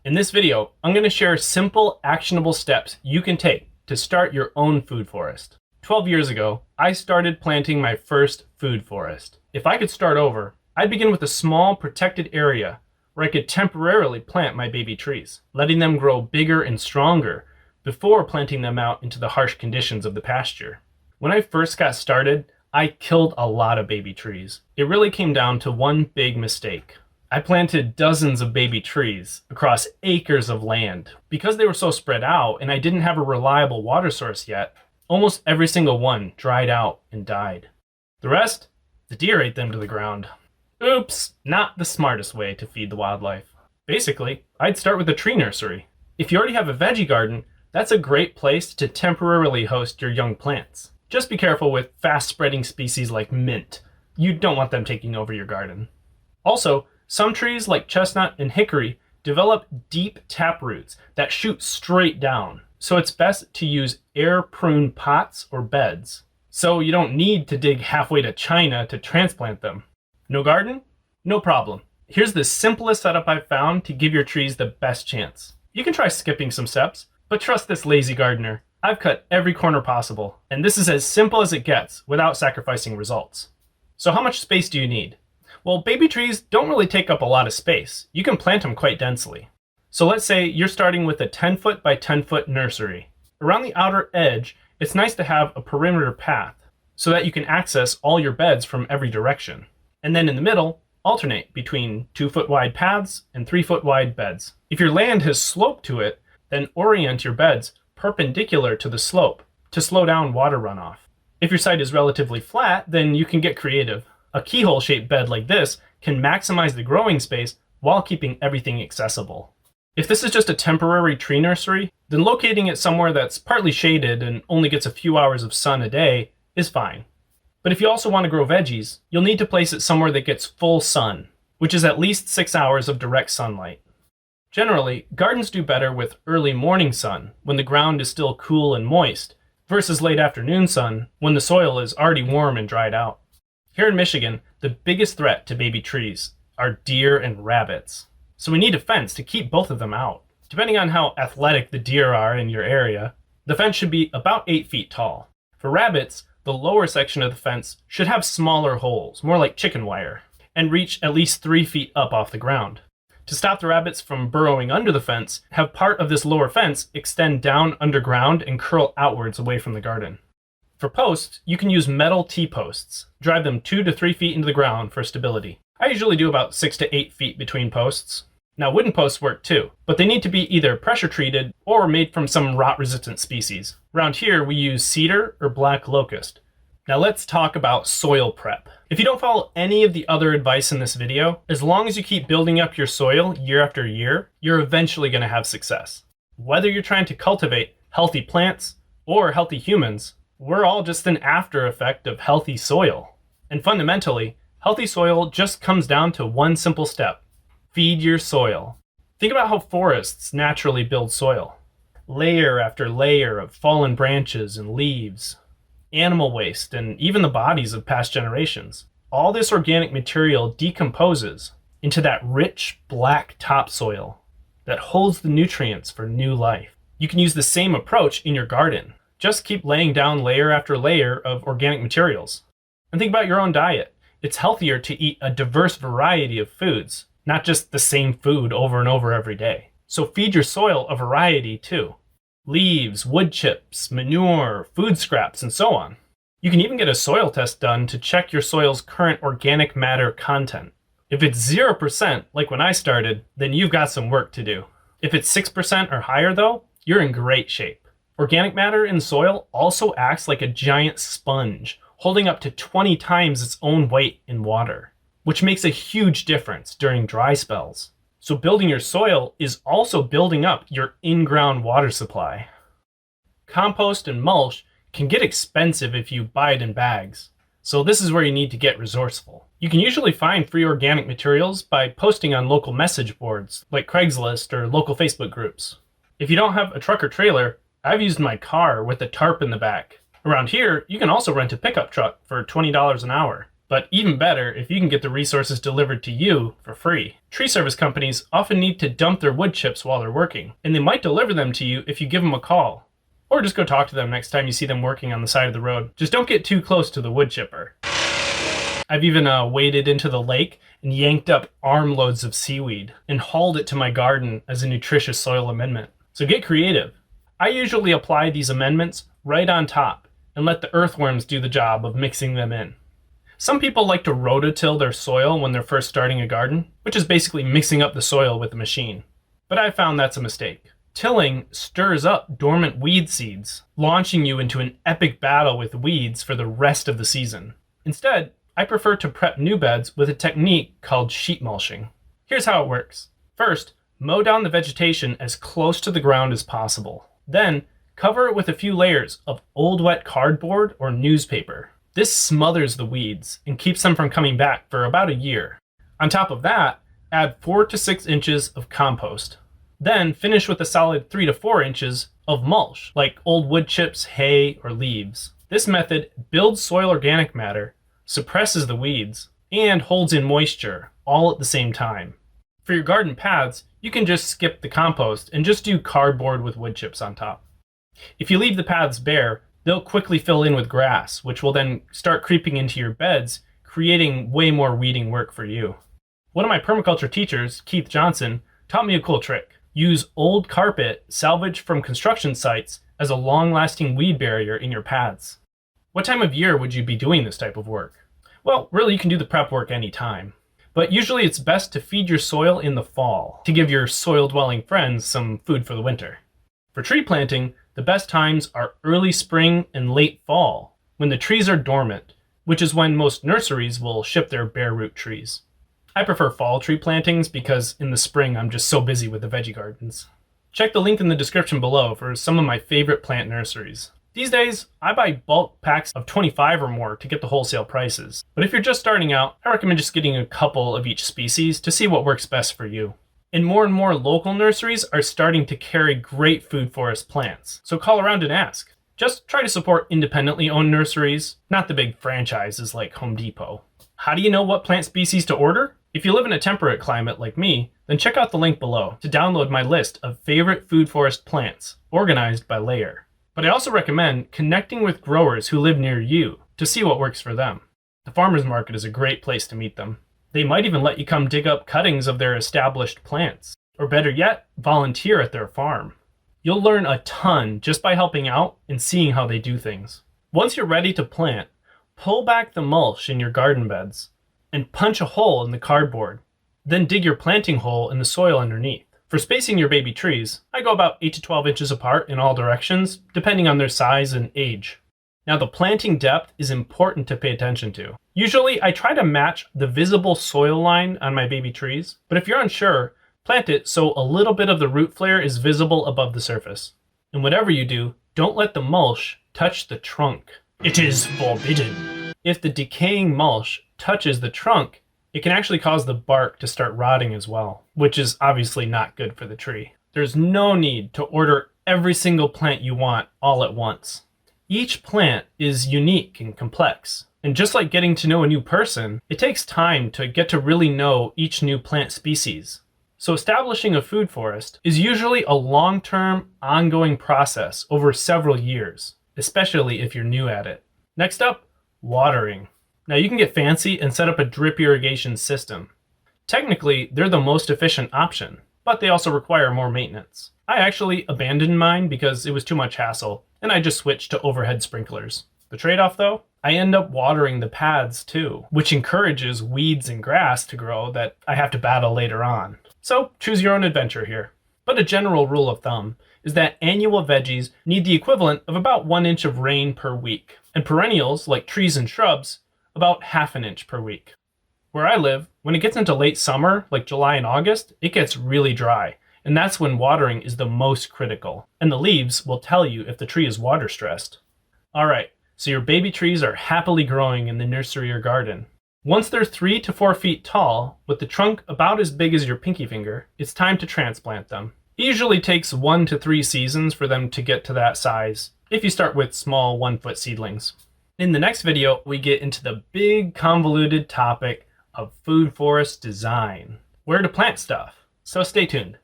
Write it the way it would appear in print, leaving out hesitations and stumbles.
In this video, I'm going to share simple, actionable steps you can take to start your own food forest. 12 years ago, I started planting my first food forest. If I could start over, I'd begin with a small protected area where I could temporarily plant my baby trees, letting them grow bigger and stronger before planting them out into the harsh conditions of the pasture. When I first got started, I killed a lot of baby trees. It really came down to one big mistake. I planted dozens of baby trees across acres of land. Because they were so spread out and I didn't have a reliable water source yet, almost every single one dried out and died. The rest, the deer ate them to the ground. Oops, not the smartest way to feed the wildlife. Basically, I'd start with a tree nursery. If you already have a veggie garden, that's a great place to temporarily host your young plants. Just be careful with fast-spreading species like mint. You don't want them taking over your garden. Also, some trees like chestnut and hickory develop deep taproots that shoot straight down, so it's best to use air-prune pots or beds. So you don't need to dig halfway to China to transplant them. No garden? No problem. Here's the simplest setup I've found to give your trees the best chance. You can try skipping some steps, but trust this lazy gardener. I've cut every corner possible, and this is as simple as it gets without sacrificing results. So how much space do you need? Well, baby trees don't really take up a lot of space. You can plant them quite densely. So let's say you're starting with a 10-foot by 10-foot nursery. Around the outer edge, it's nice to have a perimeter path so that you can access all your beds from every direction. And then in the middle, alternate between 2-foot wide paths and 3-foot wide beds. If your land has slope to it, then orient your beds perpendicular to the slope to slow down water runoff. If your site is relatively flat, then you can get creative. A keyhole-shaped bed like this can maximize the growing space while keeping everything accessible. If this is just a temporary tree nursery, then locating it somewhere that's partly shaded and only gets a few hours of sun a day is fine. But if you also want to grow veggies, you'll need to place it somewhere that gets full sun, which is at least 6 hours of direct sunlight. Generally, gardens do better with early morning sun, when the ground is still cool and moist, versus late afternoon sun, when the soil is already warm and dried out. Here in Michigan, the biggest threat to baby trees are deer and rabbits. So we need a fence to keep both of them out. Depending on how athletic the deer are in your area, the fence should be about 8 feet tall. For rabbits, the lower section of the fence should have smaller holes, more like chicken wire, and reach at least 3 feet up off the ground. To stop the rabbits from burrowing under the fence, have part of this lower fence extend down underground and curl outwards away from the garden. For posts, you can use metal T-posts. Drive them 2 to 3 feet into the ground for stability. I usually do about 6 to 8 feet between posts. Now wooden posts work too, but they need to be either pressure treated or made from some rot-resistant species. Around here we use cedar or black locust. Now let's talk about soil prep. If you don't follow any of the other advice in this video, as long as you keep building up your soil year after year, you're eventually going to have success. Whether you're trying to cultivate healthy plants or healthy humans, we're all just an after effect of healthy soil. And fundamentally, healthy soil just comes down to one simple step. Feed your soil. Think about how forests naturally build soil. Layer after layer of fallen branches and leaves, animal waste, and even the bodies of past generations. All this organic material decomposes into that rich black topsoil that holds the nutrients for new life. You can use the same approach in your garden. Just keep laying down layer after layer of organic materials. And think about your own diet. It's healthier to eat a diverse variety of foods, not just the same food over and over every day. So feed your soil a variety too. Leaves, wood chips, manure, food scraps, and so on. You can even get a soil test done to check your soil's current organic matter content. If it's 0%, like when I started, then you've got some work to do. If it's 6% or higher though, you're in great shape. Organic matter in soil also acts like a giant sponge, holding up to 20 times its own weight in water, which makes a huge difference during dry spells. So building your soil is also building up your in-ground water supply. Compost and mulch can get expensive if you buy it in bags, so this is where you need to get resourceful. You can usually find free organic materials by posting on local message boards like Craigslist or local Facebook groups. If you don't have a truck or trailer, I've used my car with a tarp in the back. Around here, you can also rent a pickup truck for $20 an hour. But even better if you can get the resources delivered to you for free. Tree service companies often need to dump their wood chips while they're working, and they might deliver them to you if you give them a call. Or just go talk to them next time you see them working on the side of the road. Just don't get too close to the wood chipper. I've even waded into the lake and yanked up armloads of seaweed and hauled it to my garden as a nutritious soil amendment. So get creative. I usually apply these amendments right on top and let the earthworms do the job of mixing them in. Some people like to rototill their soil when they're first starting a garden, which is basically mixing up the soil with a machine. But I found that's a mistake. Tilling stirs up dormant weed seeds, launching you into an epic battle with weeds for the rest of the season. Instead, I prefer to prep new beds with a technique called sheet mulching. Here's how it works. First, mow down the vegetation as close to the ground as possible. Then, cover it with a few layers of old wet cardboard or newspaper. This smothers the weeds and keeps them from coming back for about a year. On top of that, add 4 to 6 inches of compost. Then finish with a solid 3 to 4 inches of mulch, like old wood chips, hay, or leaves. This method builds soil organic matter, suppresses the weeds, and holds in moisture, all at the same time. For your garden paths, you can just skip the compost and just do cardboard with wood chips on top. If you leave the paths bare, they'll quickly fill in with grass, which will then start creeping into your beds, creating way more weeding work for you. One of my permaculture teachers, Keith Johnson, taught me a cool trick. Use old carpet salvaged from construction sites as a long-lasting weed barrier in your paths. What time of year would you be doing this type of work? Well, really you can do the prep work anytime. But usually it's best to feed your soil in the fall to give your soil-dwelling friends some food for the winter. For tree planting, the best times are early spring and late fall, when the trees are dormant, which is when most nurseries will ship their bare root trees. I prefer fall tree plantings because in the spring I'm just so busy with the veggie gardens. Check the link in the description below for some of my favorite plant nurseries. These days, I buy bulk packs of 25 or more to get the wholesale prices. But if you're just starting out, I recommend just getting a couple of each species to see what works best for you. And more local nurseries are starting to carry great food forest plants, so call around and ask. Just try to support independently owned nurseries, not the big franchises like Home Depot. How do you know what plant species to order? If you live in a temperate climate like me, then check out the link below to download my list of favorite food forest plants, organized by layer. But I also recommend connecting with growers who live near you to see what works for them. The farmers market is a great place to meet them. They might even let you come dig up cuttings of their established plants, or better yet, volunteer at their farm. You'll learn a ton just by helping out and seeing how they do things. Once you're ready to plant, pull back the mulch in your garden beds and punch a hole in the cardboard. Then dig your planting hole in the soil underneath. For spacing your baby trees, I go about 8 to 12 inches apart in all directions, depending on their size and age. Now the planting depth is important to pay attention to. Usually I try to match the visible soil line on my baby trees, but if you're unsure, plant it so a little bit of the root flare is visible above the surface. And whatever you do, don't let the mulch touch the trunk. It is forbidden. If the decaying mulch touches the trunk, it can actually cause the bark to start rotting as well, which is obviously not good for the tree. There's no need to order every single plant you want all at once. Each plant is unique and complex, and just like getting to know a new person, it takes time to get to really know each new plant species. So establishing a food forest is usually a long-term, ongoing process over several years, especially if you're new at it. Next up, watering. Now you can get fancy and set up a drip irrigation system. Technically, they're the most efficient option, but they also require more maintenance. I actually abandoned mine because it was too much hassle, and I just switched to overhead sprinklers. The trade-off though? I end up watering the paths too, which encourages weeds and grass to grow that I have to battle later on. So choose your own adventure here. But a general rule of thumb is that annual veggies need the equivalent of about 1 inch of rain per week, and perennials like trees and shrubs about 1/2 inch per week. Where I live, when it gets into late summer, like July and August, it gets really dry, and that's when watering is the most critical, and the leaves will tell you if the tree is water stressed. Alright, so your baby trees are happily growing in the nursery or garden. Once they're 3 to 4 feet tall, with the trunk about as big as your pinky finger, it's time to transplant them. It usually takes 1 to 3 seasons for them to get to that size, if you start with small 1-foot seedlings. In the next video, we get into the big convoluted topic of food forest design, where to plant stuff. So stay tuned.